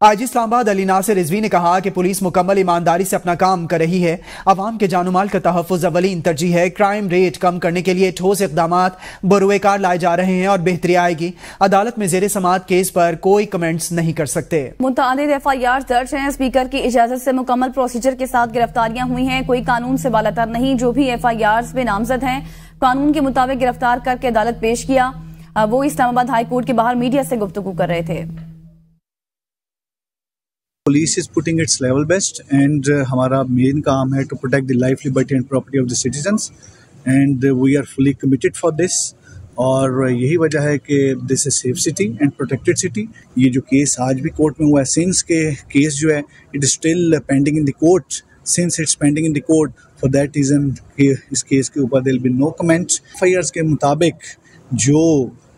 IG Islamabad Ali Nasir Rizvi ने कहा कि पुलिस मुकम्मल ईमानदारी से अपना काम कर रही है। अवाम के जानमाल का तहफ़्फ़ुज़ अवलीन तरजीह है। क्राइम रेट कम करने के लिए ठोस इक़दामात बरूएकार लाए जा रहे हैं और बेहतरी आएगी। अदालत में ज़ेरे समाअत केस पर कोई कमेंट्स नहीं कर सकते। मुतअद्दिद FIR दर्ज हैं। स्पीकर की इजाजत से मुकम्मल प्रोसीजर के साथ गिरफ्तारियां हुई हैं। कोई कानून से बालातर नहीं। जो भी FIR में नामजद हैं कानून के मुताबिक गिरफ्तार करके अदालत पेश किया। वो इस्लामाबाद हाई कोर्ट के बाहर मीडिया से गुफ्तगू कर रहे थे। Police is putting its level best and हमारा मेन काम है to protect the life, liberty and property of the citizens and we are fully committed for this और यही वजह है कि this is safe city and protected city। ये जो केस आज भी कोर्ट में हुआ है, सिंस के केस जो है it is still pending in the court, since it's pending in the court for that reason इस केस के ऊपर there will be no comment। FIRs के मुताबिक जो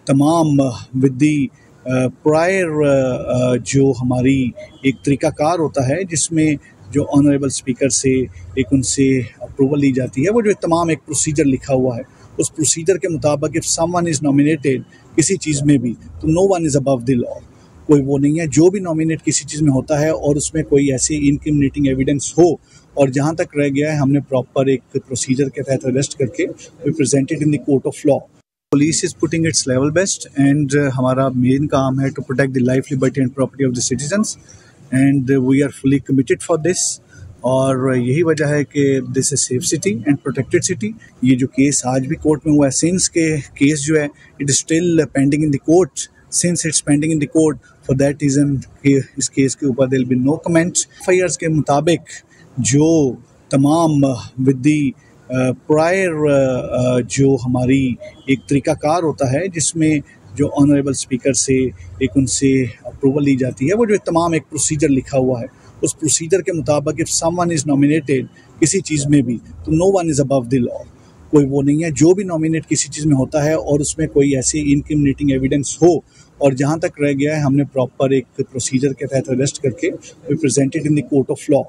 तमाम with the प्रायर जो हमारी एक तरीक़ाकार होता है जिसमें जो ऑनरेबल स्पीकर से एक उनसे अप्रूवल ली जाती है, वो जो तमाम एक प्रोसीजर लिखा हुआ है उस प्रोसीजर के मुताबिक इफ़ समवन इज़ नॉमिनेटेड किसी चीज़ में भी तो no one is above the law. कोई वो नहीं है जो भी नॉमिनेट किसी चीज़ में होता है और उसमें कोई ऐसी इनक्रिमिनेटिंग एविडेंस हो और जहाँ तक रह गया है हमने प्रॉपर एक प्रोसीजर के तहत अरेस्ट करके we presented in the court of law. Police is putting its level best and हमारा मेन काम है to protect the life, liberty and property of the citizens and we are fully committed for this और यही वजह है कि this is safe city and protected city। ये जो केस आज भी कोर्ट में हुआ है, सिंस के केस जो है it is still pending in the court, since it's pending in the court for that reason इस केस के ऊपर there will be no comment। FIRs के मुताबिक जो तमाम with the प्रायर जो हमारी एक तरीक़ाकार होता है जिसमें जो ऑनरेबल स्पीकर से एक उनसे अप्रूवल ली जाती है, वो जो तमाम एक प्रोसीजर लिखा हुआ है उस प्रोसीजर के मुताबिक इफ़ समवन इज़ नॉमिनेटेड किसी चीज़ में भी तो no one is above the law. कोई वो नहीं है जो भी नॉमिनेट किसी चीज़ में होता है और उसमें कोई ऐसी इनक्रिमिनेटिंग एविडेंस हो और जहाँ तक रह गया है हमने प्रॉपर एक प्रोसीजर के तहत अरेस्ट करके we presented in the court of law.